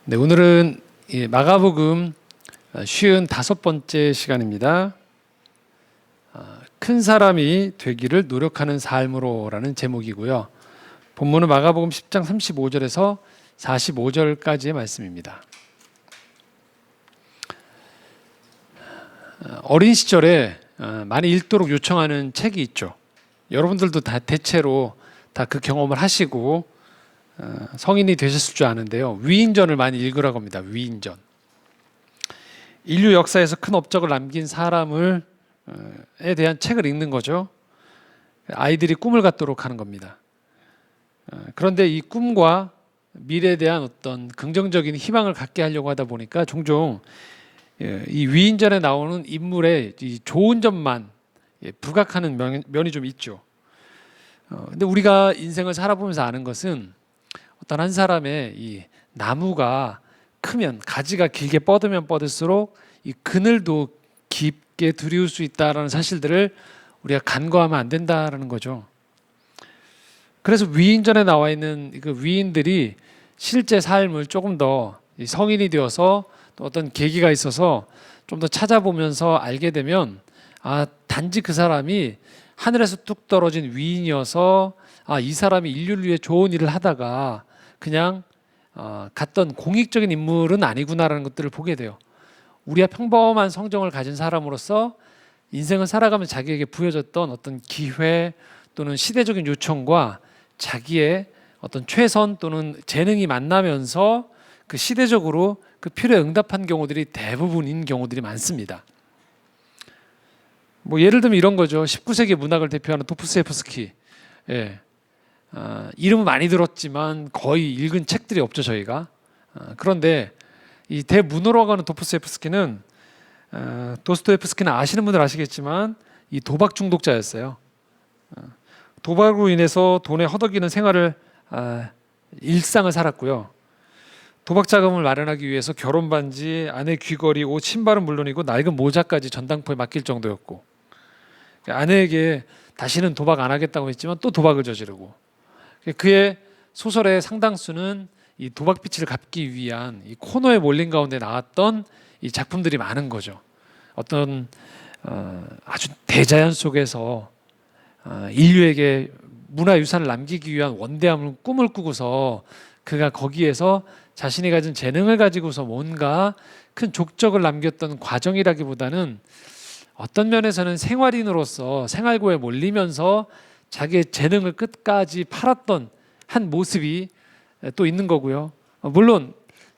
네, 오늘은 마가복음 55번째 시간입니다. 큰 사람이 되기를 노력하는 삶으로라는 제목이고요. 본문은 마가복음 10장 35절에서 45절까지의 말씀입니다. 어린 시절에 많이 읽도록 요청하는 책이 있죠. 여러분들도 다 대체로 다 그 경험을 하시고 성인이 되셨을 줄 아는데요. 위인전을 많이 읽으라고 합니다. 위인전. 인류 역사에서 큰 업적을 남긴 사람을 에 대한 책을 읽는 거죠. 아이들이 꿈을 갖도록 하는 겁니다. 그런데 이 꿈과 미래에 대한 어떤 긍정적인 희망을 갖게 하려고 하다 보니까 종종 이 위인전에 나오는 인물의 이 좋은 점만 부각하는 면이 좀 있죠. 근데 우리가 인생을 살아보면서 아는 것은 어떤 한 사람의 이 나무가 크면 가지가 길게 뻗으면 뻗을수록 이 그늘도 깊게 들이울 수 있다라는 사실들을 우리가 간과하면 안 된다라는 거죠. 그래서 위인전에 나와 있는 그 위인들이 실제 삶을 조금 더 성인이 되어서 또 어떤 계기가 있어서 좀 더 찾아보면서 알게 되면 단지 그 사람이 하늘에서 뚝 떨어진 위인이어서 이 사람이 인류를 위해 좋은 일을 하다가 그냥 갔던 공익적인 인물은 아니구나라는 것들을 보게 돼요. 우리가 평범한 성정을 가진 사람으로서 인생을 살아가면서 자기에게 부여졌던 어떤 기회 또는 시대적인 요청과 자기의 어떤 최선 또는 재능이 만나면서 그 시대적으로 그 필요에 응답한 경우들이 대부분인 경우들이 많습니다. 뭐 예를 들면 이런 거죠. 19세기 문학을 대표하는 도스토옙스키. 이름은 많이 들었지만 거의 읽은 책들이 없죠, 저희가. 그런데 이 대문호라고 하는 도스토옙스키는 아시는 분들 아시겠지만 이 도박 중독자였어요. 도박으로 인해서 돈에 허덕이는 생활을 일상을 살았고요. 도박 자금을 마련하기 위해서 결혼 반지, 아내 귀걸이, 옷, 신발은 물론이고 낡은 모자까지 전당포에 맡길 정도였고, 아내에게 다시는 도박 안 하겠다고 했지만 또 도박을 저지르고, 그의 소설의 상당수는 이 도박 빚을 갚기 위한 이 코너에 몰린 가운데 나왔던 이 작품들이 많은 거죠. 어떤 아주 대자연 속에서 인류에게 문화유산을 남기기 위한 원대한 꿈을 꾸고서 그가 거기에서 자신이 가진 재능을 가지고서 뭔가 큰 족적을 남겼던 과정이라기보다는 어떤 면에서는 생활인으로서 생활고에 몰리면서 자기의 재능을 끝까지 팔았던 한 모습이 또 있는 거고요. 물론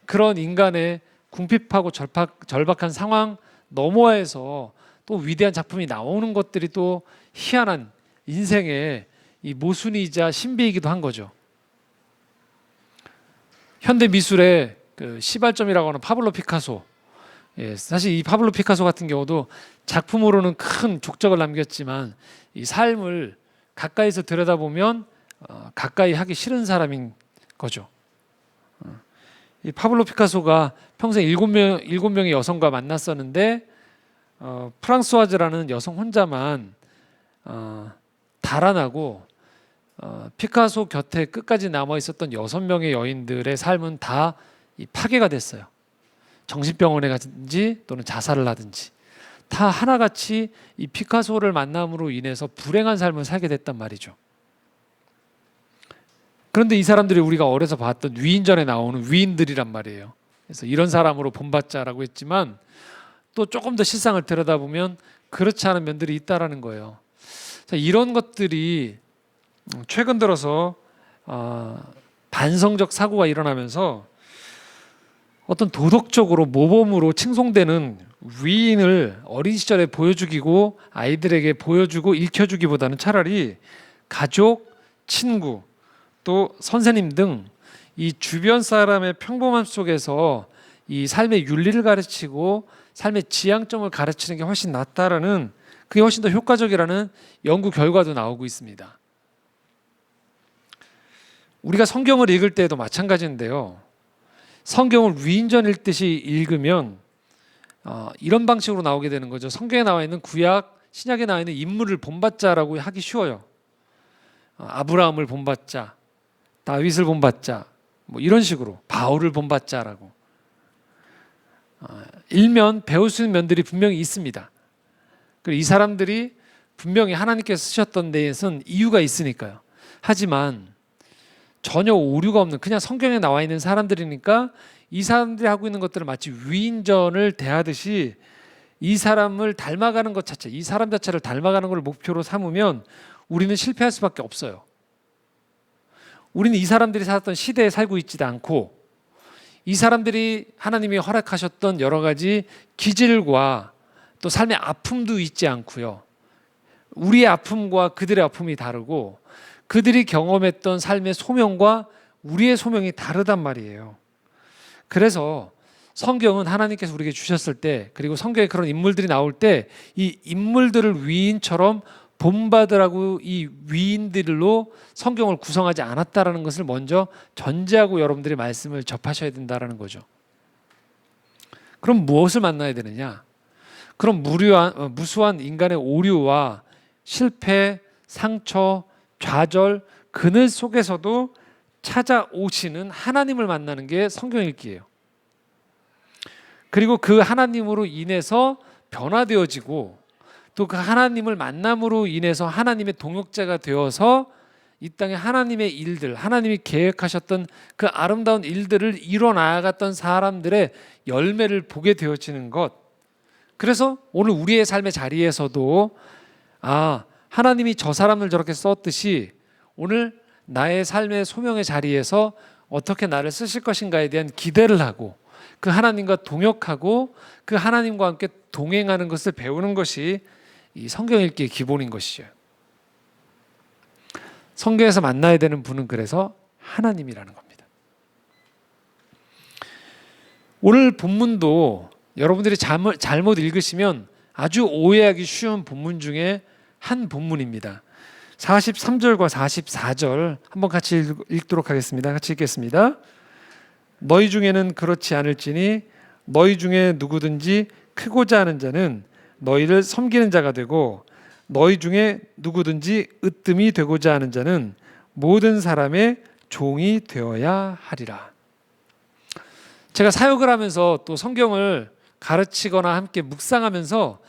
그런 인간의 궁핍하고 절박한 상황 너머에서 또 위대한 작품이 나오는 것들이 또 희한한 인생의 이 모순이자 신비이기도 한 거죠. 현대 미술의 그 시발점이라고 하는 파블로 피카소. 사실 이 파블로 피카소 같은 경우도 작품으로는 큰 족적을 남겼지만 이 삶을 가까이서 들여다보면 가까이 하기 싫은 사람인 거죠. 이 파블로 피카소가 평생 7명의 여성과 만났었는데 프랑스와즈라는 여성 혼자만 달아나고 피카소 곁에 끝까지 남아 있었던 6명의 여인들의 삶은 다 파괴가 됐어요. 정신병원에 가든지 또는 자살을 하든지 다 하나같이 이 피카소를 만남으로 인해서 불행한 삶을 살게 됐단 말이죠. 그런데 이 사람들이 우리가 어려서 봤던 위인전에 나오는 위인들이란 말이에요. 그래서 이런 사람으로 본받자라고 했지만 또 조금 더 실상을 들여다보면 그렇지 않은 면들이 있다라는 거예요. 자, 이런 것들이 최근 들어서 반성적 사고가 일어나면서 어떤 도덕적으로 모범으로 칭송되는 위인을 어린 시절에 보여주기고 아이들에게 보여주고 읽혀주기보다는 차라리 가족, 친구, 또 선생님 등 이 주변 사람의 평범함 속에서 이 삶의 윤리를 가르치고 삶의 지향점을 가르치는 게 훨씬 낫다라는, 그게 훨씬 더 효과적이라는 연구 결과도 나오고 있습니다. 우리가 성경을 읽을 때도 마찬가지인데요. 성경을 위인전 읽듯이 읽으면 이런 방식으로 나오게 되는 거죠. 성경에 나와 있는 구약, 신약에 나와 있는 인물을 본받자라고 하기 쉬워요. 아브라함을 본받자, 다윗을 본받자, 뭐 이런 식으로 바울을 본받자라고. 일면 배울 수 있는 면들이 분명히 있습니다. 그리고 이 사람들이 분명히 하나님께서 쓰셨던 데에선 이유가 있으니까요. 하지만 전혀 오류가 없는 그냥 성경에 나와 있는 사람들이니까 이 사람들이 하고 있는 것들을 마치 위인전을 대하듯이 이 사람을 닮아가는 것 자체, 이 사람 자체를 닮아가는 걸 목표로 삼으면 우리는 실패할 수밖에 없어요. 우리는 이 사람들이 살았던 시대에 살고 있지도 않고 이 사람들이 하나님이 허락하셨던 여러 가지 기질과 또 삶의 아픔도 있지 않고요. 우리의 아픔과 그들의 아픔이 다르고 그들이 경험했던 삶의 소명과 우리의 소명이 다르단 말이에요. 그래서 성경은 하나님께서 우리에게 주셨을 때, 그리고 성경에 그런 인물들이 나올 때 이 인물들을 위인처럼 본받으라고 이 위인들로 성경을 구성하지 않았다라는 것을 먼저 전제하고 여러분들이 말씀을 접하셔야 된다라는 거죠. 그럼 무엇을 만나야 되느냐? 그럼 무수한 인간의 오류와 실패, 상처, 좌절, 그늘 속에서도 찾아오시는 하나님을 만나는 게 성경 읽기예요. 그리고 그 하나님으로 인해서 변화되어지고 또 그 하나님을 만남으로 인해서 하나님의 동역자가 되어서 이 땅에 하나님의 일들, 하나님이 계획하셨던 그 아름다운 일들을 이뤄나갔던 사람들의 열매를 보게 되어지는 것. 그래서 오늘 우리의 삶의 자리에서도 하나님이 저 사람을 저렇게 썼듯이 오늘 나의 삶의 소명의 자리에서 어떻게 나를 쓰실 것인가에 대한 기대를 하고 그 하나님과 동역하고 그 하나님과 함께 동행하는 것을 배우는 것이 이 성경 읽기의 기본인 것이죠. 성경에서 만나야 되는 분은 그래서 하나님이라는 겁니다. 오늘 본문도 여러분들이 잘못 읽으시면 아주 오해하기 쉬운 본문 중에 한 본문입니다. 43절과 44절 한번 같이 읽도록 하겠습니다. 같이 읽겠습니다. 너희 중에는 그렇지 않을지니 너희 중에 누구든지 크고자 하는 자는 너희를 섬기는 자가 되고 너희 중에 누구든지 으뜸이 되고자 하는 자는 모든 사람의 종이 되어야 하리라. 제가 사역을 하면서 또 성경을 가르치거나 함께 묵상하면서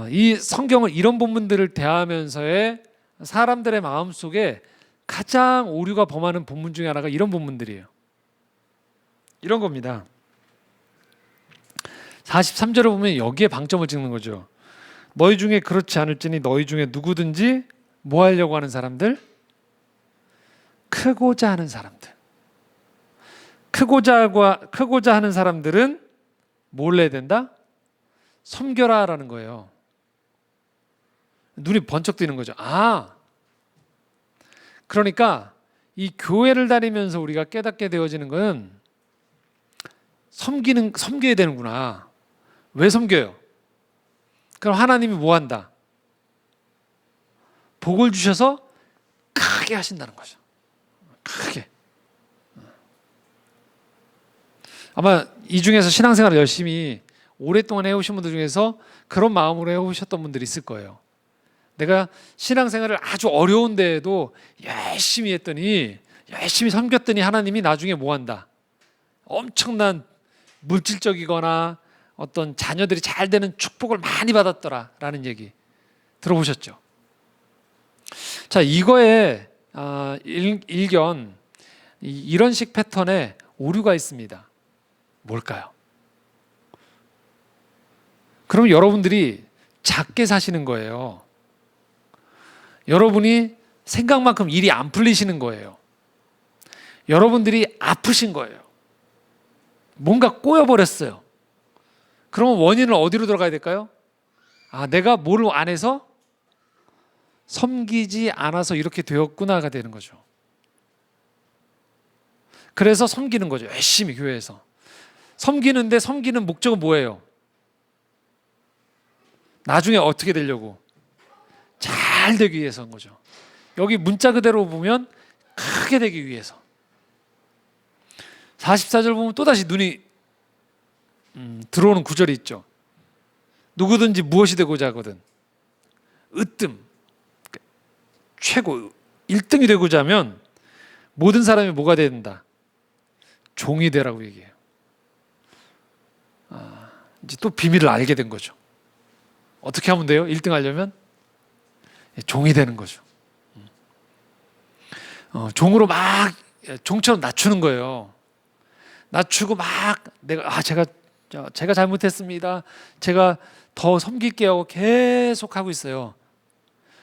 이 성경을 이런 본문들을 대하면서의 사람들의 마음속에 가장 오류가 범하는 본문 중에 하나가 이런 본문들이에요. 이런 겁니다. 43절을 보면 여기에 방점을 찍는 거죠. 너희 중에 그렇지 않을지니 너희 중에 누구든지 뭐 하려고 하는 사람들? 크고자 하는 사람들. 크고자 하는 사람들은 뭘 해야 된다? 섬겨라라는 거예요. 눈이 번쩍 뜨는 거죠. 그러니까 이 교회를 다니면서 우리가 깨닫게 되어지는 것은 섬겨야 되는구나. 왜 섬겨요? 그럼 하나님이 뭐 한다? 복을 주셔서 크게 하신다는 거죠. 크게. 아마 이 중에서 신앙생활을 열심히 오랫동안 해오신 분들 중에서 그런 마음으로 해오셨던 분들이 있을 거예요. 내가 신앙생활을 아주 어려운데도 열심히 했더니, 열심히 섬겼더니 하나님이 나중에 뭐 한다? 엄청난 물질적이거나 어떤 자녀들이 잘 되는 축복을 많이 받았더라라는 얘기 들어보셨죠? 자, 이거에 일견 이런 식 패턴에 오류가 있습니다. 뭘까요? 그럼 여러분들이 작게 사시는 거예요. 여러분이 생각만큼 일이 안 풀리시는 거예요. 여러분들이 아프신 거예요. 뭔가 꼬여버렸어요. 그러면 원인은 어디로 들어가야 될까요? 내가 뭘 안 해서 섬기지 않아서 이렇게 되었구나가 되는 거죠. 그래서 섬기는 거죠. 열심히 교회에서. 섬기는데 섬기는 목적은 뭐예요? 나중에 어떻게 되려고? 잘 되기 위해서인 거죠. 여기 문자 그대로 보면 크게 되기 위해서. 44절 보면 또다시 눈이 들어오는 구절이 있죠. 누구든지 무엇이 되고자 하거든 으뜸, 최고 1등이 되고자 하면 모든 사람이 뭐가 돼야 된다? 종이 되라고 얘기해요. 이제 또 비밀을 알게 된 거죠. 어떻게 하면 돼요? 1등 하려면 종이 되는 거죠. 종으로 막 종처럼 낮추는 거예요. 낮추고 막 제가 잘못했습니다. 제가 더 섬길게요 하고 계속 하고 있어요.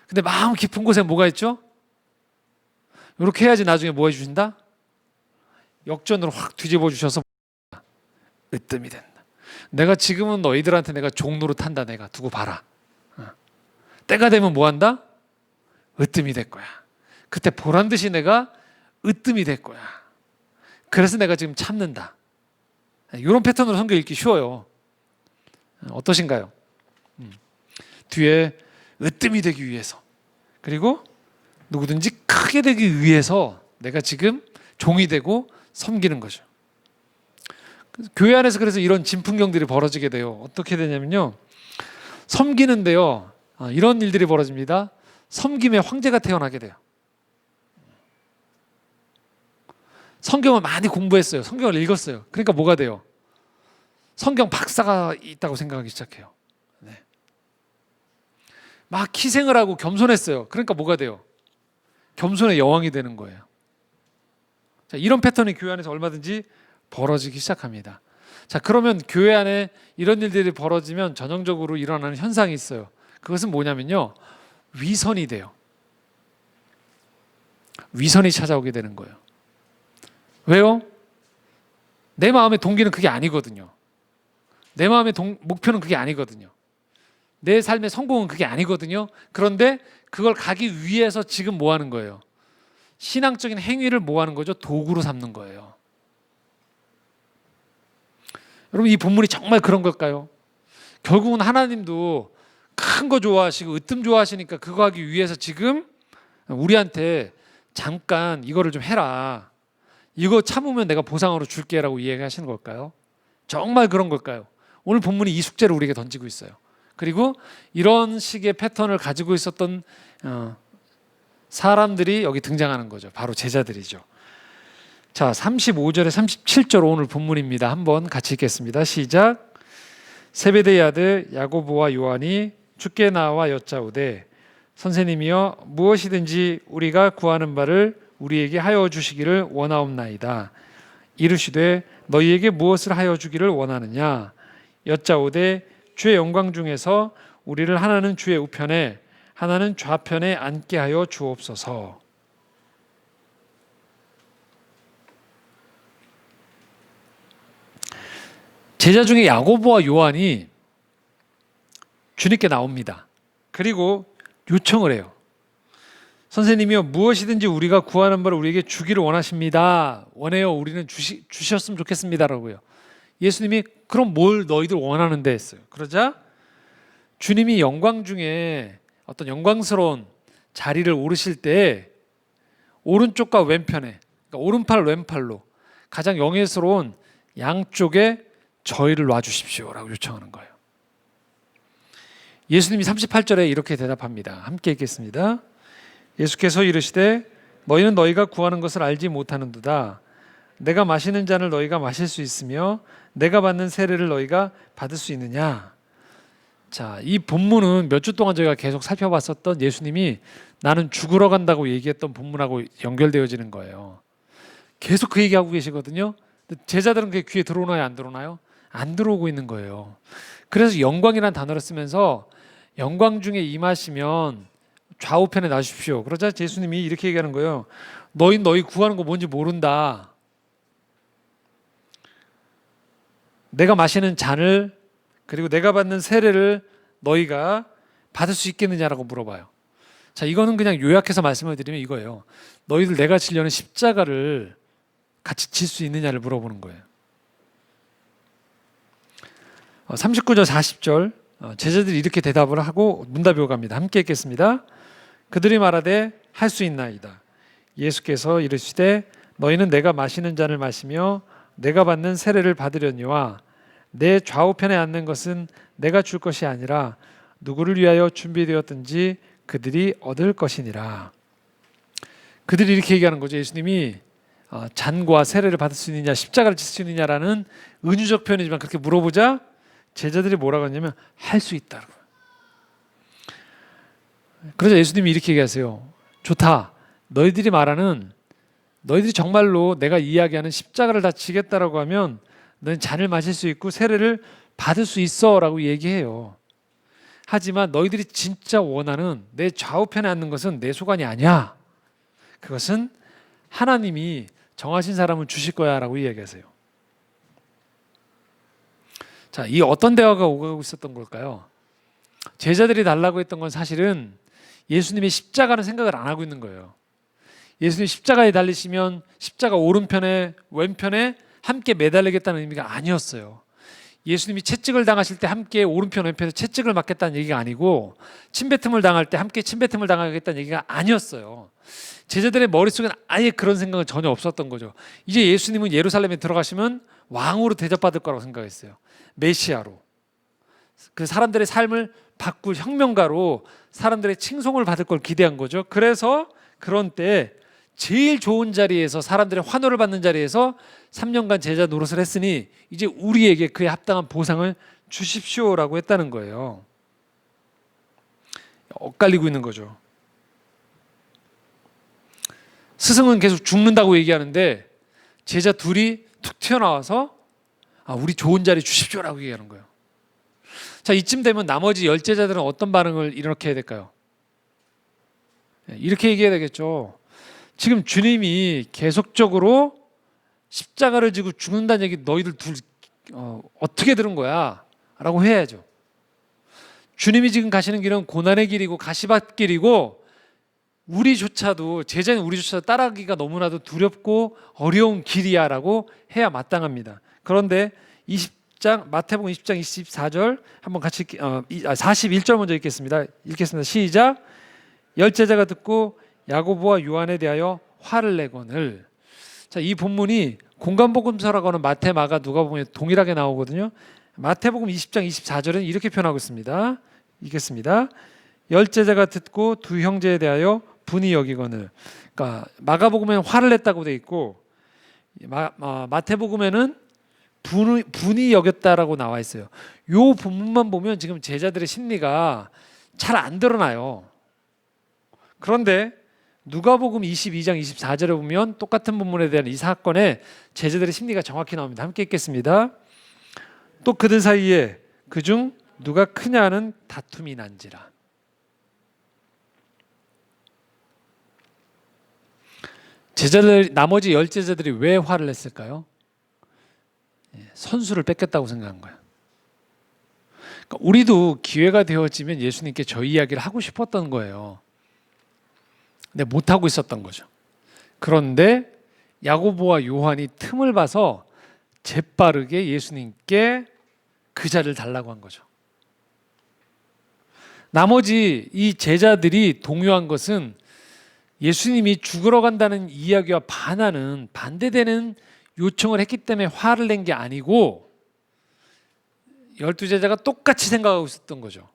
근데 마음 깊은 곳에 뭐가 있죠? 이렇게 해야지 나중에 뭐 해주신다? 역전으로 확 뒤집어 주셔서 으뜸이 된다. 내가 지금은 너희들한테 내가 종 노릇한다. 내가 두고 봐라. 때가 되면 뭐 한다? 으뜸이 될 거야. 그때 보란 듯이 내가 으뜸이 될 거야. 그래서 내가 지금 참는다. 이런 패턴으로 성경 읽기 쉬워요. 어떠신가요? 뒤에 으뜸이 되기 위해서, 그리고 누구든지 크게 되기 위해서 내가 지금 종이 되고 섬기는 거죠. 교회 안에서 그래서 이런 진풍경들이 벌어지게 돼요. 어떻게 되냐면요, 섬기는데요, 이런 일들이 벌어집니다. 섬김의 황제가 태어나게 돼요. 성경을 많이 공부했어요. 성경을 읽었어요. 그러니까 뭐가 돼요? 성경 박사가 있다고 생각하기 시작해요. 네. 막 희생을 하고 겸손했어요. 그러니까 뭐가 돼요? 겸손의 여왕이 되는 거예요. 자, 이런 패턴이 교회 안에서 얼마든지 벌어지기 시작합니다. 자, 그러면 교회 안에 이런 일들이 벌어지면 전형적으로 일어나는 현상이 있어요. 그것은 뭐냐면요, 위선이 돼요. 위선이 찾아오게 되는 거예요. 왜요? 내 마음의 동기는 그게 아니거든요. 내 마음의 목표는 그게 아니거든요. 내 삶의 성공은 그게 아니거든요. 그런데 그걸 가기 위해서 지금 뭐 하는 거예요? 신앙적인 행위를 뭐 하는 거죠? 도구로 삼는 거예요. 여러분, 이 본문이 정말 그런 걸까요? 결국은 하나님도 큰 거 좋아하시고 으뜸 좋아하시니까 그거 하기 위해서 지금 우리한테 잠깐 이거를 좀 해라, 이거 참으면 내가 보상으로 줄게라고 이야기하시는 걸까요? 정말 그런 걸까요? 오늘 본문이 이 숙제를 우리에게 던지고 있어요. 그리고 이런 식의 패턴을 가지고 있었던 사람들이 여기 등장하는 거죠. 바로 제자들이죠. 자, 35절에 37절 오늘 본문입니다. 한번 같이 읽겠습니다. 시작. 세베대의 아들 야고보와 요한이 주께 나와 여짜오되 선생님이여, 무엇이든지 우리가 구하는 바를 우리에게 하여 주시기를 원하옵나이다. 이르시되 너희에게 무엇을 하여 주기를 원하느냐? 여짜오되 주의 영광 중에서 우리를 하나는 주의 우편에 하나는 좌편에 앉게 하여 주옵소서. 제자 중에 야고보와 요한이 주님께 나옵니다. 그리고 요청을 해요. 선생님이요, 무엇이든지 우리가 구하는 바를 우리에게 주기를 원하십니다. 원해요. 우리는 주셨으면 좋겠습니다라고요. 예수님이 그럼 뭘 너희들 원하는데 했어요. 그러자 주님이 영광 중에 어떤 영광스러운 자리를 오르실 때 오른쪽과 왼편에, 그러니까 오른팔 왼팔로 가장 영예스러운 양쪽에 저희를 놔주십시오라고 요청하는 거예요. 예수님이 38절에 이렇게 대답합니다. 함께 읽겠습니다. 예수께서 이르시되 너희는 너희가 구하는 것을 알지 못하는도다. 내가 마시는 잔을 너희가 마실 수 있으며 내가 받는 세례를 너희가 받을 수 있느냐. 자, 이 본문은 몇 주 동안 저희가 계속 살펴봤었던 예수님이 나는 죽으러 간다고 얘기했던 본문하고 연결되어지는 거예요. 계속 그 얘기하고 계시거든요. 제자들은 그게 귀에 들어오나요, 안 들어오나요? 안 들어오고 있는 거예요. 그래서 영광이라는 단어를 쓰면서 영광 중에 임하시면 좌우편에 놔주십시오. 그러자 예수님이 이렇게 얘기하는 거예요. 너희 구하는 거 뭔지 모른다. 내가 마시는 잔을 그리고 내가 받는 세례를 너희가 받을 수 있겠느냐라고 물어봐요. 자, 이거는 그냥 요약해서 말씀을 드리면 이거예요. 너희들 내가 지려는 십자가를 같이 질 수 있느냐를 물어보는 거예요. 39절 40절 제자들이 이렇게 대답을 하고 문답이 오갑니다. 함께 읽겠습니다. 그들이 말하되 할 수 있나이다. 예수께서 이르시되 너희는 내가 마시는 잔을 마시며 내가 받는 세례를 받으려니와 내 좌우편에 앉는 것은 내가 줄 것이 아니라 누구를 위하여 준비되었든지 그들이 얻을 것이니라. 그들이 이렇게 얘기하는 거죠. 예수님이 잔과 세례를 받을 수 있느냐, 십자가를 질 수 있느냐라는 은유적 표현이지만 그렇게 물어보자 제자들이 뭐라고 했냐면 할 수 있다고. 그래서 예수님이 이렇게 얘기하세요. 좋다. 너희들이 정말로 내가 이야기하는 십자가를 다 지겠다라고 하면 너는 잔을 마실 수 있고 세례를 받을 수 있어라고 얘기해요. 하지만 너희들이 진짜 원하는 내 좌우편에 앉는 것은 내 소관이 아니야. 그것은 하나님이 정하신 사람은 주실 거야라고 이야기하세요. 자, 이 어떤 대화가 오가고 있었던 걸까요? 제자들이 달라고 했던 건 사실은 예수님의 십자가는 생각을 안 하고 있는 거예요. 예수님 십자가에 달리시면 십자가 오른편에 왼편에 함께 매달리겠다는 의미가 아니었어요. 예수님이 채찍을 당하실 때 함께 오른편 왼편에 채찍을 맞겠다는 얘기가 아니고 침뱉음을 당할 때 함께 침뱉음을 당하겠다는 얘기가 아니었어요. 제자들의 머릿속에는 아예 그런 생각은 전혀 없었던 거죠. 이제 예수님은 예루살렘에 들어가시면 왕으로 대접받을 거라고 생각했어요. 메시아로. 그 사람들의 삶을 바꿀 혁명가로 사람들의 칭송을 받을 걸 기대한 거죠. 그래서 그런 때 제일 좋은 자리에서 사람들의 환호를 받는 자리에서 3년간 제자 노릇을 했으니 이제 우리에게 그에 합당한 보상을 주십시오라고 했다는 거예요. 엇갈리고 있는 거죠. 스승은 계속 죽는다고 얘기하는데 제자 둘이 툭 튀어나와서 우리 좋은 자리 주십시오라고 얘기하는 거예요. 자, 이쯤 되면 나머지 10제자들은 어떤 반응을 이렇게 해야 될까요? 이렇게 얘기해야 되겠죠. 지금 주님이 계속적으로 십자가를 지고 죽는다는 얘기 너희들 둘 어떻게 들은 거야? 라고 해야죠. 주님이 지금 가시는 길은 고난의 길이고 가시밭길이고 제자인 우리조차도 따라가기가 너무나도 두렵고 어려운 길이야 라고 해야 마땅합니다. 그런데 마태복음 20장 24절 한번 같이 41절 먼저 읽겠습니다. 시작. 10제자가 듣고 야고보와 요한에 대하여 화를 내거늘. 자, 이 본문이 공간복음서라고 하는 마태, 마가, 누가복음에 동일하게 나오거든요. 마태복음 20장 24절은 이렇게 표현하고 있습니다. 읽겠습니다. 10제자가 듣고 두 형제에 대하여 분이 여기거늘. 그러니까 마가복음에는 화를 냈다고 돼 있고 마태복음에는 분이 여겼다라고 나와 있어요. 이 본문만 보면 지금 제자들의 심리가 잘 안 드러나요. 그런데 누가복음 22장 24절에 보면 똑같은 본문에 대한 이 사건에 제자들의 심리가 정확히 나옵니다. 함께 읽겠습니다. 또 그들 사이에 그중 누가 크냐 하는 다툼이 난지라. 나머지 10제자들이 왜 화를 냈을까요? 선수를 뺏겼다고 생각한 거예요. 그러니까 우리도 기회가 되어지면 예수님께 저희 이야기를 하고 싶었던 거예요. 근데 못하고 있었던 거죠. 그런데 야고보와 요한이 틈을 봐서 재빠르게 예수님께 그 자리를 달라고 한 거죠. 나머지 이 제자들이 동요한 것은 예수님이 죽으러 간다는 이야기와 반대되는 요청을 했기 때문에 화를 낸 게 아니고 12제자가 똑같이 생각하고 있었던 거죠.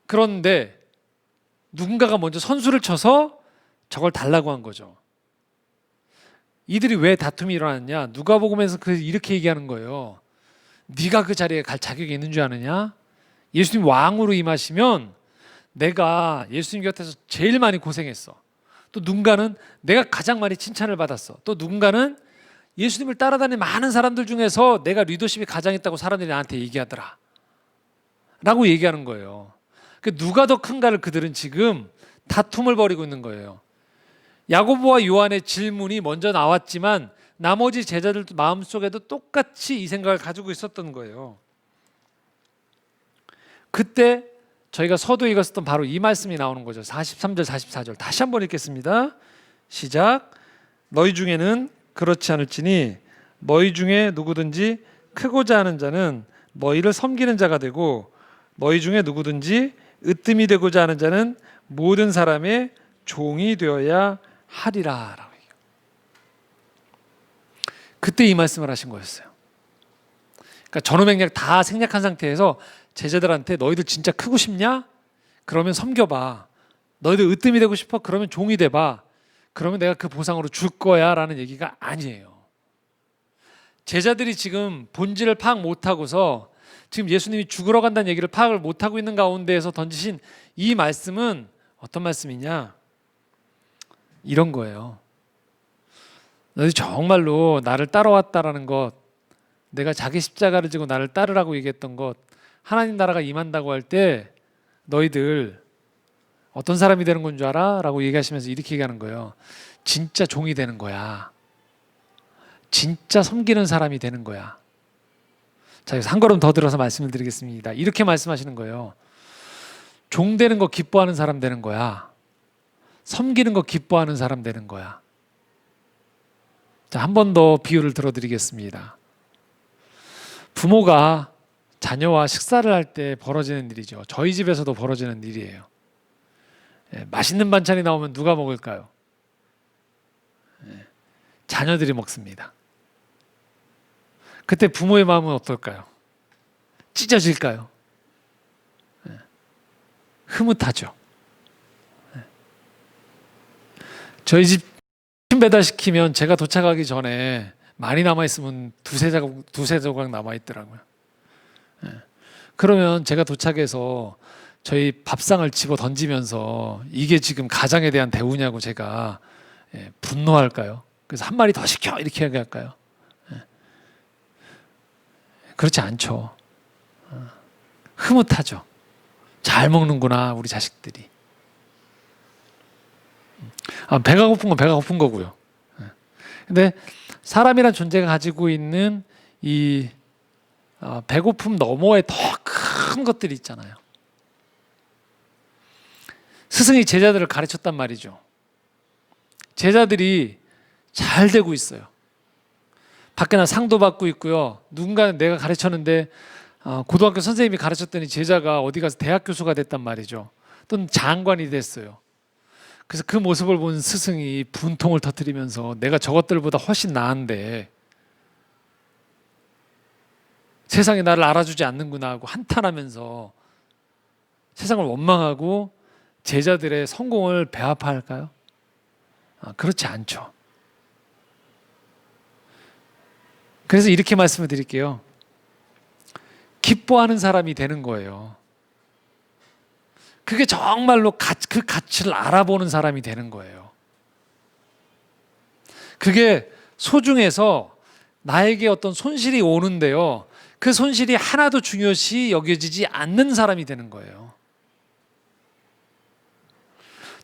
그런데 누군가가 먼저 선수를 쳐서 저걸 달라고 한 거죠. 이들이 왜 다툼이 일어났냐? 누가복음에서 이렇게 얘기하는 거예요. 네가 그 자리에 갈 자격이 있는 줄 아느냐? 예수님 왕으로 임하시면 내가 예수님 곁에서 제일 많이 고생했어. 또 누군가는 내가 가장 많이 칭찬을 받았어. 또 누군가는 예수님을 따라다니는 많은 사람들 중에서 내가 리더십이 가장 있다고 사람들이 나한테 얘기하더라 라고 얘기하는 거예요. 누가 더 큰가를 그들은 지금 다툼을 벌이고 있는 거예요. 야고보와 요한의 질문이 먼저 나왔지만 나머지 제자들도 마음속에도 똑같이 이 생각을 가지고 있었던 거예요. 그때 저희가 서두에 읽었던 바로 이 말씀이 나오는 거죠. 43절 44절 다시 한번 읽겠습니다. 시작. 너희 중에는 그렇지 않을지니 너희 중에 누구든지 크고자 하는 자는 너희를 섬기는 자가 되고 너희 중에 누구든지 으뜸이 되고자 하는 자는 모든 사람의 종이 되어야 하리라. 라고 얘기해요. 그때 이 말씀을 하신 거였어요. 그러니까 전후맥락 다 생략한 상태에서 제자들한테 너희들 진짜 크고 싶냐? 그러면 섬겨봐. 너희들 으뜸이 되고 싶어? 그러면 종이 돼봐. 그러면 내가 그 보상으로 줄 거야 라는 얘기가 아니에요. 제자들이 지금 본질을 파악 못하고서 지금 예수님이 죽으러 간다는 얘기를 파악을 못하고 있는 가운데에서 던지신 이 말씀은 어떤 말씀이냐? 이런 거예요. 너희 정말로 나를 따라왔다라는 것, 내가 자기 십자가를 지고 나를 따르라고 얘기했던 것, 하나님 나라가 임한다고 할 때 너희들 어떤 사람이 되는 건 줄 알아? 라고 얘기하시면서 이렇게 얘기하는 거예요. 진짜 종이 되는 거야. 진짜 섬기는 사람이 되는 거야. 자, 여기서 한 걸음 더 들어서 말씀을 드리겠습니다. 이렇게 말씀하시는 거예요. 종 되는 거 기뻐하는 사람 되는 거야. 섬기는 거 기뻐하는 사람 되는 거야. 자, 한 번 더 비유를 들어드리겠습니다. 부모가 자녀와 식사를 할 때 벌어지는 일이죠. 저희 집에서도 벌어지는 일이에요. 맛있는 반찬이 나오면 누가 먹을까요? 자녀들이 먹습니다. 그때 부모의 마음은 어떨까요? 찢어질까요? 흐뭇하죠. 저희 집 배달시키면 제가 도착하기 전에 많이 남아있으면 두세 조각 남아있더라고요. 그러면 제가 도착해서 저희 밥상을 집어 던지면서 이게 지금 가장에 대한 대우냐고 제가 분노할까요? 그래서 한 마리 더 시켜 이렇게 얘기할까요? 그렇지 않죠. 흐뭇하죠. 잘 먹는구나 우리 자식들이. 배가 고픈 건 배가 고픈 거고요. 근데 사람이란 존재가 가지고 있는 이 배고픔 너머에 더 큰 것들이 있잖아요. 스승이 제자들을 가르쳤단 말이죠. 제자들이 잘 되고 있어요. 밖에 나 상도 받고 있고요. 누군가는 내가 가르쳤는데 고등학교 선생님이 가르쳤더니 제자가 어디 가서 대학 교수가 됐단 말이죠. 또는 장관이 됐어요. 그래서 그 모습을 본 스승이 분통을 터뜨리면서 내가 저것들보다 훨씬 나은데 세상이 나를 알아주지 않는구나 하고 한탄하면서 세상을 원망하고 제자들의 성공을 배합할까요? 그렇지 않죠. 그래서 이렇게 말씀을 드릴게요. 기뻐하는 사람이 되는 거예요. 그게 정말로 그 가치를 알아보는 사람이 되는 거예요. 그게 소중해서 나에게 어떤 손실이 오는데요. 그 손실이 하나도 중요시 여겨지지 않는 사람이 되는 거예요.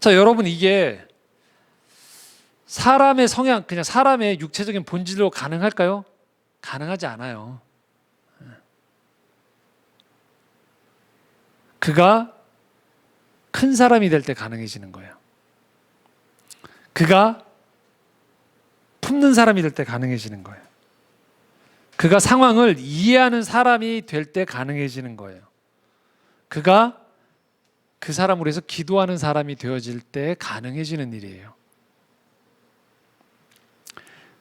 자, 여러분 이게 사람의 성향, 그냥 사람의 육체적인 본질로 가능할까요? 가능하지 않아요. 그가 큰 사람이 될 때 가능해지는 거예요. 그가 품는 사람이 될 때 가능해지는 거예요. 그가 상황을 이해하는 사람이 될 때 가능해지는 거예요. 그가 그 사람으로 해서 기도하는 사람이 되어질 때 가능해지는 일이에요.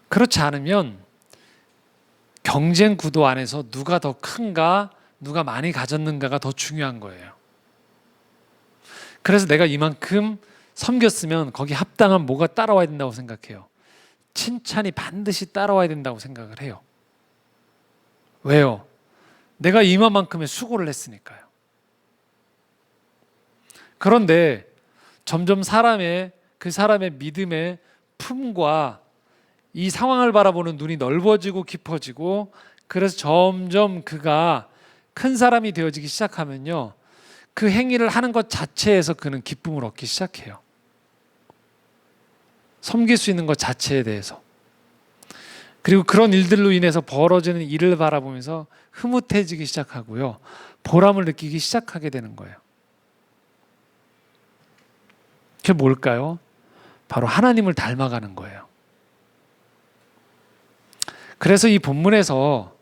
그렇지 않으면 경쟁 구도 안에서 누가 더 큰가, 누가 많이 가졌는가가 더 중요한 거예요. 그래서 내가 이만큼 섬겼으면 거기 합당한 뭐가 따라와야 된다고 생각해요. 칭찬이 반드시 따라와야 된다고 생각을 해요. 왜요? 내가 이만큼의 수고를 했으니까요. 그런데 점점 그 사람의 믿음의 품과 이 상황을 바라보는 눈이 넓어지고 깊어지고 그래서 점점 그가 큰 사람이 되어지기 시작하면요. 그 행위를 하는 것 자체에서 그는 기쁨을 얻기 시작해요. 섬길 수 있는 것 자체에 대해서. 그리고 그런 일들로 인해서 벌어지는 일을 바라보면서 흐뭇해지기 시작하고요. 보람을 느끼기 시작하게 되는 거예요. 그게 뭘까요? 바로 하나님을 닮아가는 거예요. 그래서 이 본문에서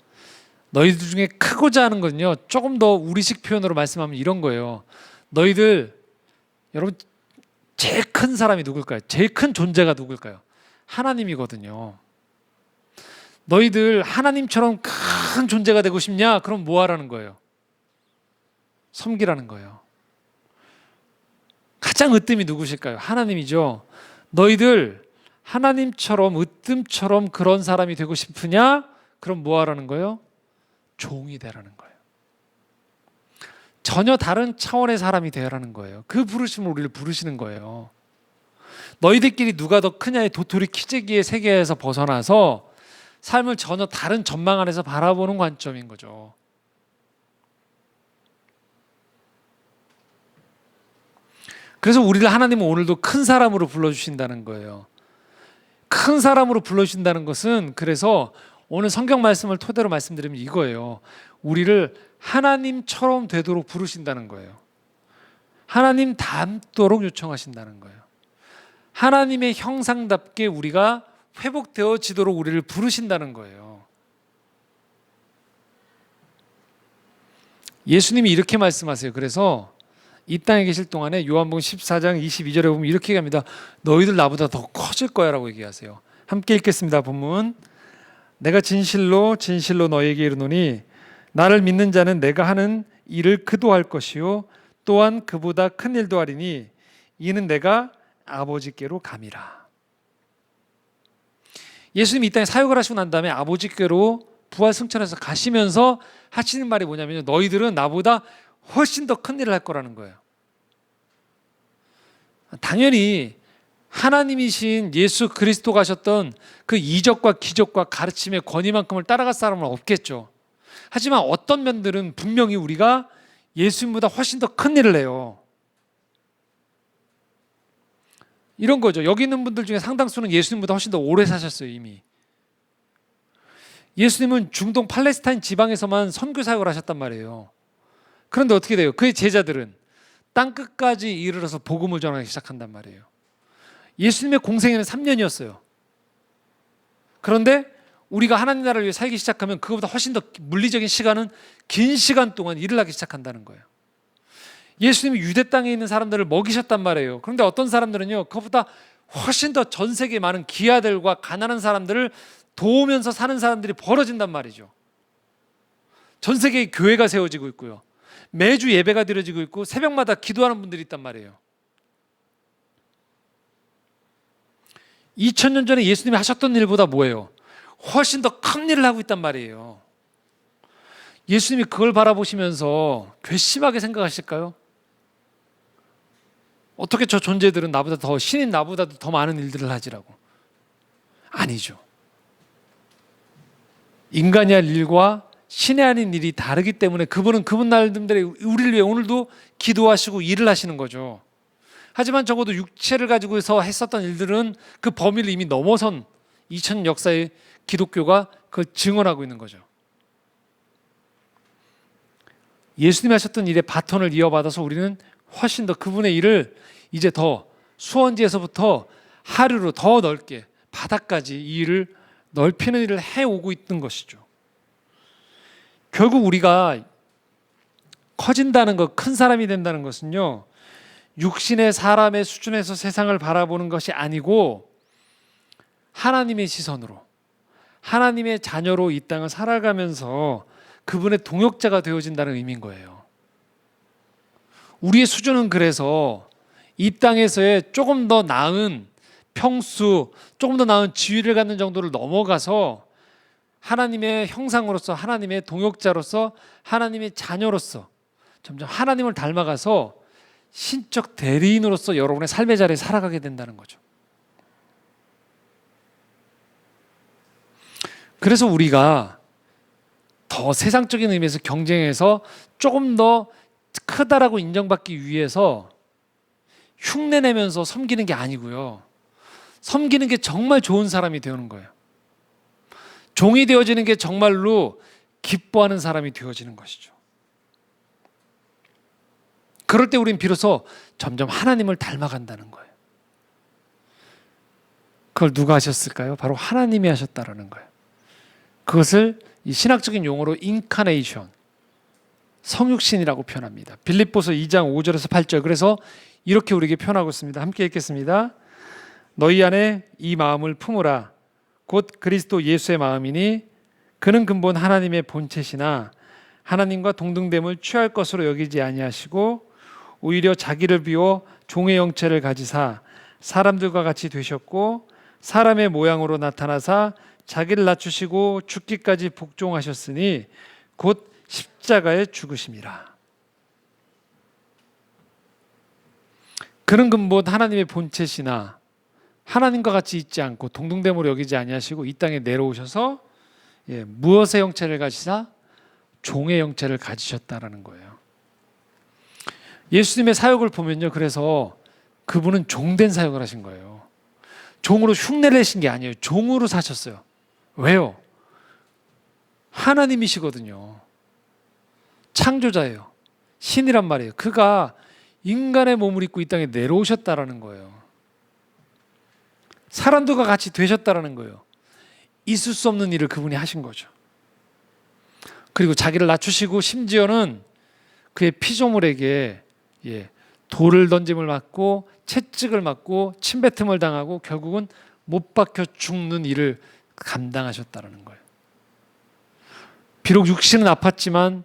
너희들 중에 크고자 하는 건요, 조금 더 우리식 표현으로 말씀하면 이런 거예요. 너희들, 여러분, 제일 큰 사람이 누굴까요? 제일 큰 존재가 누굴까요? 하나님이거든요. 너희들 하나님처럼 큰 존재가 되고 싶냐? 그럼 뭐 하라는 거예요? 섬기라는 거예요. 가장 으뜸이 누구실까요? 하나님이죠. 너희들 하나님처럼 으뜸처럼 그런 사람이 되고 싶으냐? 그럼 뭐 하라는 거예요? 종이 되라는 거예요. 전혀 다른 차원의 사람이 되라는 거예요. 그 부르심을 우리를 부르시는 거예요. 너희들끼리 누가 더 크냐의 도토리 키재기의 세계에서 벗어나서 삶을 전혀 다른 전망 안에서 바라보는 관점인 거죠. 그래서 우리를 하나님은 오늘도 큰 사람으로 불러주신다는 거예요. 큰 사람으로 불러주신다는 것은, 그래서 오늘 성경 말씀을 토대로 말씀드리면 이거예요. 우리를 하나님처럼 되도록 부르신다는 거예요. 하나님 닮도록 요청하신다는 거예요. 하나님의 형상답게 우리가 회복되어지도록 우리를 부르신다는 거예요. 예수님이 이렇게 말씀하세요. 그래서 이 땅에 계실 동안에 요한복음 14장 22절에 보면 이렇게 얘기합니다. 너희들 나보다 더 커질 거야 라고 얘기하세요. 함께 읽겠습니다. 본문. 내가 진실로 진실로 너희에게 이르노니 나를 믿는 자는 내가 하는 일을 그도 할 것이요 또한 그보다 큰 일도 하리니 이는 내가 아버지께로 감이라. 예수님이 이 땅에 사역을 하시고 난 다음에 아버지께로 부활승천해서 가시면서 하시는 말이 뭐냐면요, 너희들은 나보다 훨씬 더 큰 일을 할 거라는 거예요. 당연히 하나님이신 예수 그리스도가 하셨던 그 이적과 기적과 가르침의 권위만큼을 따라갈 사람은 없겠죠. 하지만 어떤 면들은 분명히 우리가 예수님보다 훨씬 더 큰 일을 해요. 이런 거죠. 여기 있는 분들 중에 상당수는 예수님보다 훨씬 더 오래 사셨어요, 이미. 예수님은 중동 팔레스타인 지방에서만 선교 사역을 하셨단 말이에요. 그런데 어떻게 돼요? 그의 제자들은 땅 끝까지 이르러서 복음을 전하기 시작한단 말이에요. 예수님의 공생애는 3년이었어요. 그런데 우리가 하나님 나라를 위해 살기 시작하면 그것보다 훨씬 더 물리적인 시간은 긴 시간 동안 일을 하기 시작한다는 거예요. 예수님이 유대 땅에 있는 사람들을 먹이셨단 말이에요. 그런데 어떤 사람들은요, 그것보다 훨씬 더 전 세계에 많은 기아들과 가난한 사람들을 도우면서 사는 사람들이 벌어진단 말이죠. 전 세계에 교회가 세워지고 있고요. 매주 예배가 드려지고 있고 새벽마다 기도하는 분들이 있단 말이에요. 2000년 전에 예수님이 하셨던 일보다 뭐예요? 훨씬 더 큰 일을 하고 있단 말이에요. 예수님이 그걸 바라보시면서 괘씸하게 생각하실까요? 어떻게 저 존재들은 나보다 더, 신인 나보다도 더 많은 일들을 하지라고. 아니죠. 인간이 할 일과 신의 아닌 일이 다르기 때문에 그분은 그분 나름대로 우리를 위해 오늘도 기도하시고 일을 하시는 거죠. 하지만 적어도 육체를 가지고서 했었던 일들은 그 범위를 이미 넘어선 2000년 역사의 기독교가 그걸 증언하고 있는 거죠. 예수님이 하셨던 일의 바톤을 이어받아서 우리는 훨씬 더 그분의 일을 이제 더 수원지에서부터 하류로 더 넓게 바다까지 이 일을 넓히는 일을 해오고 있는 것이죠. 결국 우리가 커진다는 것, 큰 사람이 된다는 것은요, 육신의 사람의 수준에서 세상을 바라보는 것이 아니고 하나님의 시선으로, 하나님의 자녀로 이 땅을 살아가면서 그분의 동역자가 되어진다는 의미인 거예요. 우리의 수준은 그래서 이 땅에서의 조금 더 나은 평수, 조금 더 나은 지위를 갖는 정도를 넘어가서 하나님의 형상으로서, 하나님의 동역자로서, 하나님의 자녀로서 점점 하나님을 닮아가서 신적 대리인으로서 여러분의 삶의 자리에 살아가게 된다는 거죠. 그래서 우리가 더 세상적인 의미에서 경쟁해서 조금 더 크다라고 인정받기 위해서 흉내내면서 섬기는 게 아니고요. 섬기는 게 정말 좋은 사람이 되는 거예요. 종이 되어지는 게 정말로 기뻐하는 사람이 되어지는 것이죠. 그럴 때 우린 비로소 점점 하나님을 닮아간다는 거예요. 그걸 누가 하셨을까요? 바로 하나님이 하셨다라는 거예요. 그것을 이 신학적인 용어로 인카네이션, 성육신이라고 표현합니다. 빌립보서 2장 5절에서 8절. 그래서 이렇게 우리에게 표현하고 있습니다. 함께 읽겠습니다. 너희 안에 이 마음을 품으라. 곧 그리스도 예수의 마음이니 그는 근본 하나님의 본체시나 하나님과 동등됨을 취할 것으로 여기지 아니하시고 오히려 자기를 비워 종의 형체를 가지사 사람들과 같이 되셨고 사람의 모양으로 나타나사 자기를 낮추시고 죽기까지 복종하셨으니 곧 십자가에 죽으심이라. 그는 근본 하나님의 본체시나 하나님과 같이 있지 않고 동등됨으로 여기지 아니하시고 이 땅에 내려오셔서 무엇의 형체를 가지사 종의 형체를 가지셨다라는 거예요. 예수님의 사역을 보면요, 그래서 그분은 종된 사역을 하신 거예요. 종으로 흉내를 내신 게 아니에요. 종으로 사셨어요. 왜요? 하나님이시거든요. 창조자예요. 신이란 말이에요. 그가 인간의 몸을 입고 이 땅에 내려오셨다라는 거예요. 사람들과 같이 되셨다라는 거예요. 있을 수 없는 일을 그분이 하신 거죠. 그리고 자기를 낮추시고 심지어는 그의 피조물에게 돌을 던짐을 맞고 채찍을 맞고 침뱉음을 당하고 결국은 못 박혀 죽는 일을 감당하셨다는 거예요. 비록 육신은 아팠지만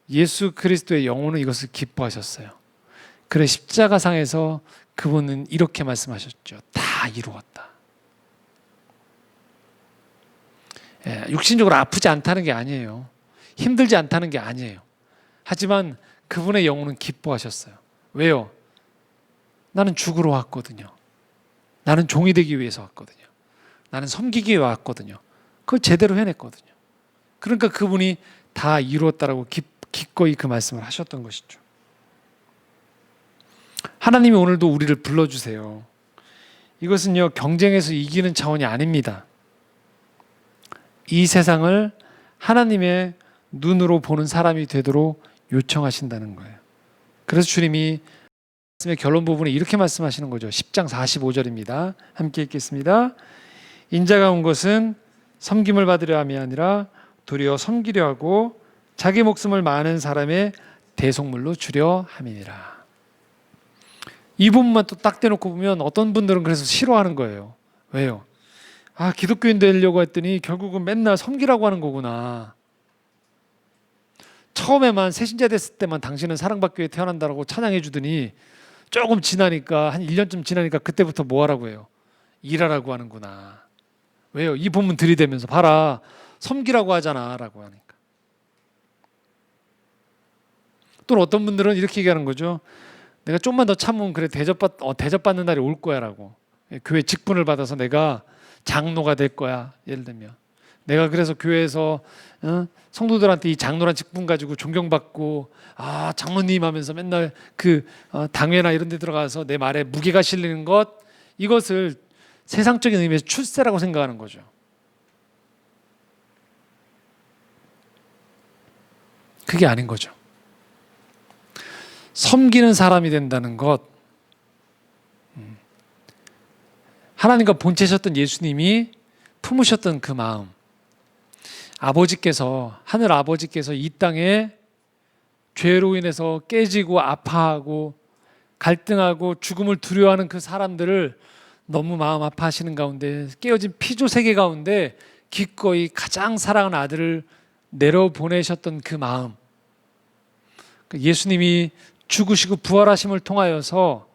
예수 그리스도의 영혼은 이것을 기뻐하셨어요. 그래 십자가상에서 그분은 이렇게 말씀하셨죠. 다 이루었다. 육신적으로 아프지 않다는 게 아니에요. 힘들지 않다는 게 아니에요. 하지만 그분의 영혼은 기뻐하셨어요. 왜요? 나는 죽으러 왔거든요. 나는 종이 되기 위해서 왔거든요. 나는 섬기기 위해 왔거든요. 그걸 제대로 해냈거든요. 그러니까 그분이 다 이루었다라고 기꺼이 그 말씀을 하셨던 것이죠. 하나님이 오늘도 우리를 불러주세요. 이것은요, 경쟁에서 이기는 차원이 아닙니다. 이 세상을 하나님의 눈으로 보는 사람이 되도록 요청하신다는 거예요. 그래서 주님이 말씀의 결론 부분에 이렇게 말씀하시는 거죠. 10장 45절입니다. 함께 읽겠습니다. 인자가 온 것은 섬김을 받으려 함이 아니라 도리어 섬기려 하고 자기 목숨을 많은 사람의 대속물로 주려 함이니라. 이 부분만 또 딱 대놓고 보면 어떤 분들은 그래서 싫어하는 거예요. 왜요? 기독교인 되려고 했더니 결국은 맨날 섬기라고 하는 거구나. 처음에만 새신자 됐을 때만 당신은 사랑받기 위해 태어난다라고 찬양해 주더니 조금 지나니까 한 1년쯤 지나니까 그때부터 뭐 하라고 해요? 일하라고 하는구나. 왜요? 이 본문 들이대면서 봐라. 섬기라고 하잖아 라고 하니까. 또 어떤 분들은 이렇게 얘기하는 거죠. 내가 좀만 더 참으면 그래 대접받는 날이 올 거야 라고. 교회 직분을 받아서 내가 장로가 될 거야. 예를 들면 내가 그래서 교회에서 성도들한테 이 장로란 직분 가지고 존경받고 장로님 하면서 맨날 당회나 이런 데 들어가서 내 말에 무게가 실리는 이것을 세상적인 의미에서 출세라고 생각하는 거죠. 그게 아닌 거죠. 섬기는 사람이 된다는 것, 하나님과 본체셨던 예수님이 품으셨던 그 마음, 하늘 아버지께서 이 땅에 죄로 인해서 깨지고 아파하고 갈등하고 죽음을 두려워하는 그 사람들을 너무 마음 아파하시는 가운데 깨어진 피조 세계 가운데 기꺼이 가장 사랑하는 아들을 내려보내셨던 그 마음, 예수님이 죽으시고 부활하심을 통하여서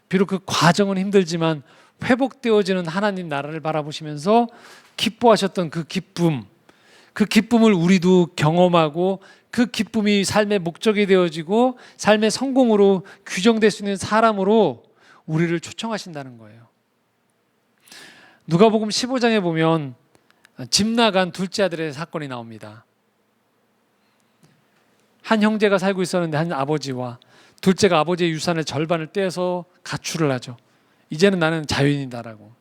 비록 그 과정은 힘들지만 회복되어지는 하나님 나라를 바라보시면서 기뻐하셨던 그 기쁨을 우리도 경험하고 그 기쁨이 삶의 목적이 되어지고 삶의 성공으로 규정될 수 있는 사람으로 우리를 초청하신다는 거예요. 누가복음 15장에 보면 집 나간 둘째 아들의 사건이 나옵니다. 한 형제가 살고 있었는데 한 아버지와 둘째가 아버지의 유산의 절반을 떼어서 가출을 하죠. 이제는 나는 자유인이다라고.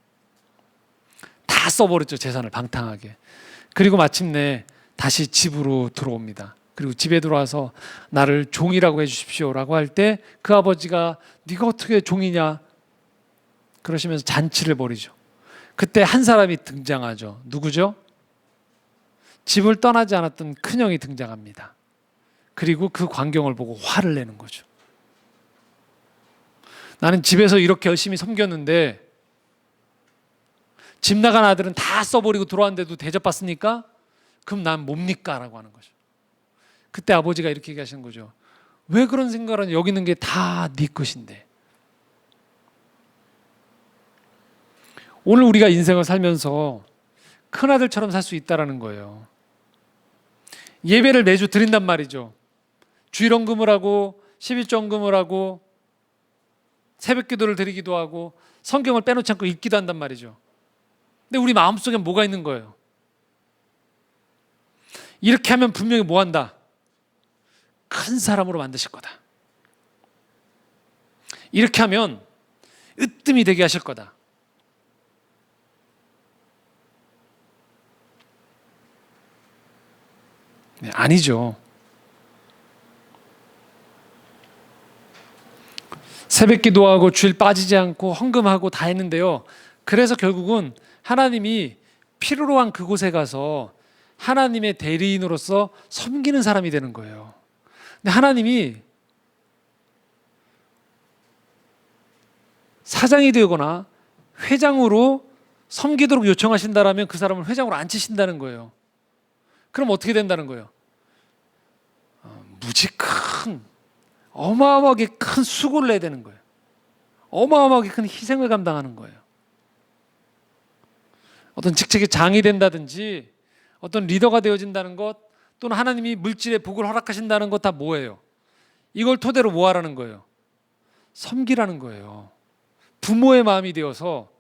다 써버렸죠. 재산을 방탕하게. 그리고 마침내 다시 집으로 들어옵니다. 그리고 집에 들어와서 나를 종이라고 해주십시오라고 할 때 그 아버지가 네가 어떻게 종이냐 그러시면서 잔치를 벌이죠. 그때 한 사람이 등장하죠. 누구죠? 집을 떠나지 않았던 큰형이 등장합니다. 그리고 그 광경을 보고 화를 내는 거죠. 나는 집에서 이렇게 열심히 섬겼는데 집 나간 아들은 다 써버리고 들어왔는데도 대접받습니까? 그럼 난 뭡니까? 라고 하는 거죠. 그때 아버지가 이렇게 얘기하시는 거죠. 왜 그런 생각을 하냐? 여기 있는 게 다 네 것인데. 오늘 우리가 인생을 살면서 큰아들처럼 살 수 있다는 거예요. 예배를 매주 드린단 말이죠. 주일헌금을 하고 11조헌금을 하고 새벽기도를 드리기도 하고 성경을 빼놓지 않고 읽기도 한단 말이죠. 근데 우리 마음속에 뭐가 있는 거예요? 이렇게 하면 분명히 뭐 한다? 큰 사람으로 만드실 거다. 이렇게 하면 으뜸이 되게 하실 거다. 네, 아니죠. 새벽 기도하고 주일 빠지지 않고 헌금하고 다 했는데요. 그래서 결국은 하나님이 필요로 한 그곳에 가서 하나님의 대리인으로서 섬기는 사람이 되는 거예요. 근데 하나님이 사장이 되거나 회장으로 섬기도록 요청하신다라면 그 사람을 회장으로 앉히신다는 거예요. 그럼 어떻게 된다는 거예요? 무지 큰, 어마어마하게 큰 수고를 해야 되는 거예요. 어마어마하게 큰 희생을 감당하는 거예요. 어떤 직책의 장이 된다든지 어떤 리더가 되어진다는 것, 또는 하나님이 물질의 복을 허락하신다는 것 다 뭐예요? 이걸 토대로 뭐 하라는 거예요? 섬기라는 거예요. 부모의 마음이 되어서,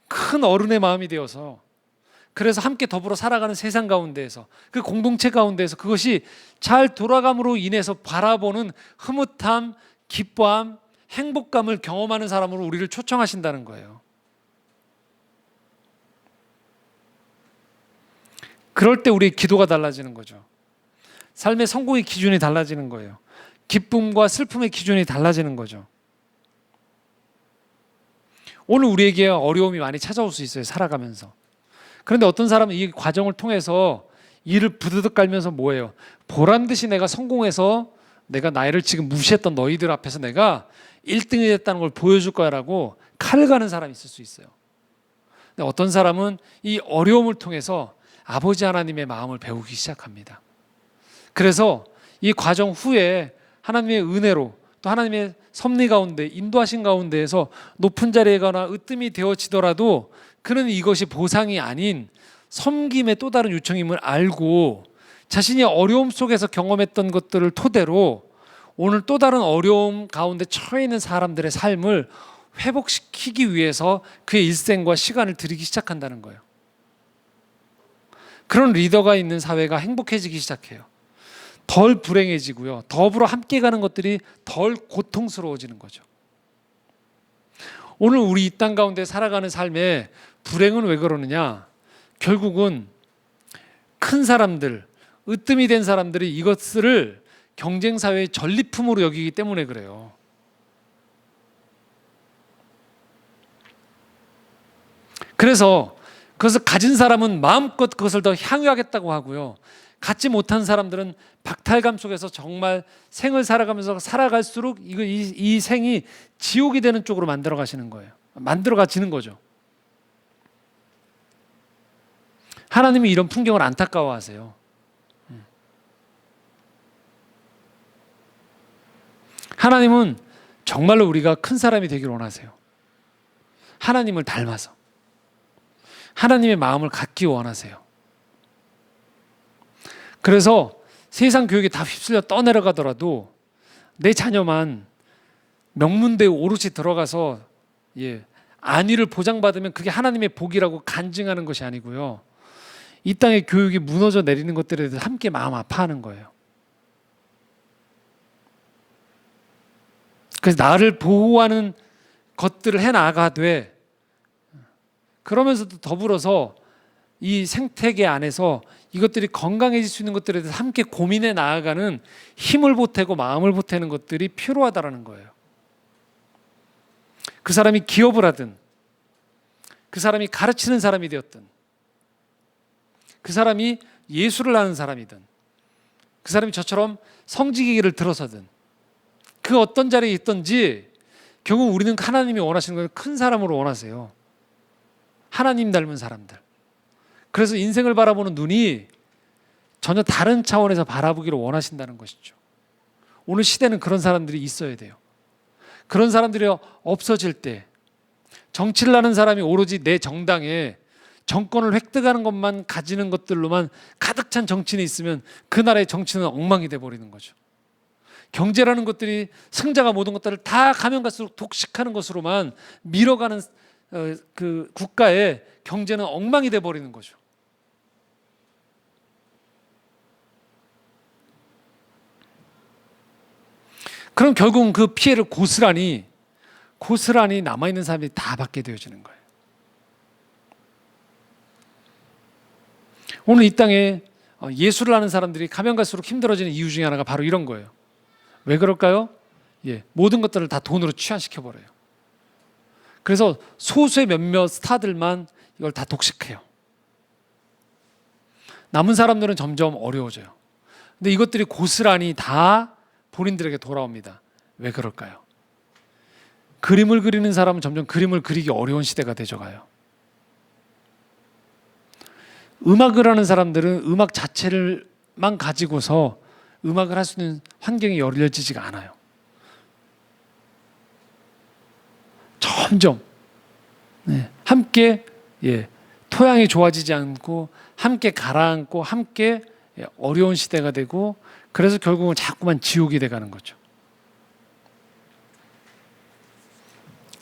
큰 어른의 마음이 되어서, 그래서 함께 더불어 살아가는 세상 가운데에서, 그 공동체 가운데에서 그것이 잘 돌아감으로 인해서 바라보는 흐뭇함, 기뻐함, 행복감을 경험하는 사람으로 우리를 초청하신다는 거예요. 그럴 때 우리의 기도가 달라지는 거죠. 삶의 성공의 기준이 달라지는 거예요. 기쁨과 슬픔의 기준이 달라지는 거죠. 오늘 우리에게 어려움이 많이 찾아올 수 있어요, 살아가면서. 그런데 어떤 사람은 이 과정을 통해서 이를 부드득 깔면서 뭐예요? 보란 듯이 내가 성공해서 내가 나이를 지금 무시했던 너희들 앞에서 내가 1등이 됐다는 걸 보여줄 거야 라고 칼을 가는 사람이 있을 수 있어요. 근데 어떤 사람은 이 어려움을 통해서 아버지 하나님의 마음을 배우기 시작합니다. 그래서 이 과정 후에 하나님의 은혜로 또 하나님의 섭리 가운데 인도하신 가운데에서 높은 자리에 가나 으뜸이 되어지더라도 그는 이것이 보상이 아닌 섬김의 또 다른 요청임을 알고 자신이 어려움 속에서 경험했던 것들을 토대로 오늘 또 다른 어려움 가운데 처해 있는 사람들의 삶을 회복시키기 위해서 그의 일생과 시간을 들이기 시작한다는 거예요. 그런 리더가 있는 사회가 행복해지기 시작해요. 덜 불행해지고요. 더불어 함께 가는 것들이 덜 고통스러워지는 거죠. 오늘 우리 이 땅 가운데 살아가는 삶에 불행은 왜 그러느냐? 결국은 큰 사람들, 으뜸이 된 사람들이 이것을 경쟁사회의 전리품으로 여기기 때문에 그래요. 그래서 그것을 가진 사람은 마음껏 그것을 더 향유하겠다고 하고요. 갖지 못한 사람들은 박탈감 속에서 정말 생을 살아가면서 살아갈수록 이 생이 지옥이 되는 쪽으로 만들어 가시는 거예요. 만들어 가지는 거죠. 하나님이 이런 풍경을 안타까워하세요. 하나님은 정말로 우리가 큰 사람이 되기를 원하세요. 하나님을 닮아서 하나님의 마음을 갖기 원하세요. 그래서 세상 교육에 다 휩쓸려 떠내려가더라도 내 자녀만 명문대에 오롯이 들어가서 안위를 보장받으면 그게 하나님의 복이라고 간증하는 것이 아니고요. 이 땅의 교육이 무너져 내리는 것들에 대해서 함께 마음 아파하는 거예요. 그래서 나를 보호하는 것들을 해나가되 그러면서도 더불어서 이 생태계 안에서 이것들이 건강해질 수 있는 것들에 대해서 함께 고민해 나아가는 힘을 보태고 마음을 보태는 것들이 필요하다는 거예요. 그 사람이 기업을 하든 그 사람이 가르치는 사람이 되었든 그 사람이 예술을 하는 사람이든 그 사람이 저처럼 성직의 길을 들어서든 그 어떤 자리에 있든지 결국 우리는 하나님이 원하시는 건 큰 사람으로 원하세요. 하나님 닮은 사람들. 그래서 인생을 바라보는 눈이 전혀 다른 차원에서 바라보기를 원하신다는 것이죠. 오늘 시대는 그런 사람들이 있어야 돼요. 그런 사람들이 없어질 때 정치를 하는 사람이 오로지 내 정당에 정권을 획득하는 것만 가지는 것들로만 가득 찬 정치인이 있으면 그 나라의 정치는 엉망이 돼버리는 거죠. 경제라는 것들이 승자가 모든 것들을 다 가면 갈수록 독식하는 것으로만 밀어가는 그 국가의 경제는 엉망이 돼버리는 거죠. 그럼 결국은 그 피해를 고스란히 남아있는 사람들이 다 받게 되어지는 거예요. 오늘 이 땅에 예술을 하는 사람들이 가면 갈수록 힘들어지는 이유 중에 하나가 바로 이런 거예요. 왜 그럴까요? 모든 것들을 다 돈으로 취한시켜버려요. 그래서 소수의 몇몇 스타들만 이걸 다 독식해요. 남은 사람들은 점점 어려워져요. 근데 이것들이 고스란히 다 본인들에게 돌아옵니다. 왜 그럴까요? 그림을 그리는 사람은 점점 그림을 그리기 어려운 시대가 되져가요. 음악을 하는 사람들은 음악 자체를만 가지고서 음악을 할 수 있는 환경이 열려지지가 않아요. 점점 함께 토양이 좋아지지 않고 함께 가라앉고 함께 어려운 시대가 되고, 그래서 결국은 자꾸만 지옥이 돼가는 거죠.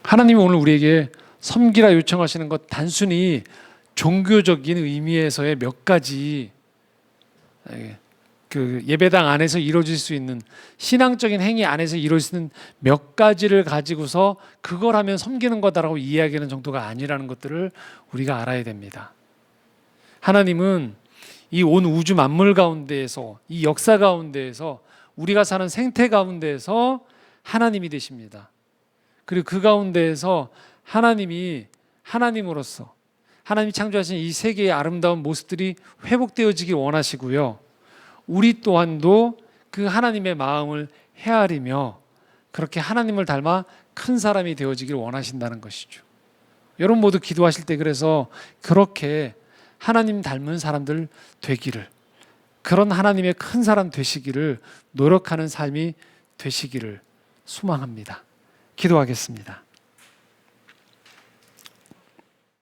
하나님이 오늘 우리에게 섬기라 요청하시는 것, 단순히 종교적인 의미에서의 몇 가지 그 예배당 안에서 이루어질 수 있는 신앙적인 행위 안에서 이루어질 수 있는 몇 가지를 가지고서 그걸 하면 섬기는 거다라고 이야기하는 정도가 아니라는 것들을 우리가 알아야 됩니다. 하나님은 이 온 우주 만물 가운데에서, 이 역사 가운데에서, 우리가 사는 생태 가운데에서 하나님이 되십니다. 그리고 그 가운데에서 하나님이 하나님으로서 하나님이 창조하신 이 세계의 아름다운 모습들이 회복되어지길 원하시고요. 우리 또한도 그 하나님의 마음을 헤아리며 그렇게 하나님을 닮아 큰 사람이 되어지길 원하신다는 것이죠. 여러분 모두 기도하실 때 그래서 그렇게 하나님 닮은 사람들 되기를, 그런 하나님의 큰 사람 되시기를 노력하는 삶이 되시기를 소망합니다. 기도하겠습니다.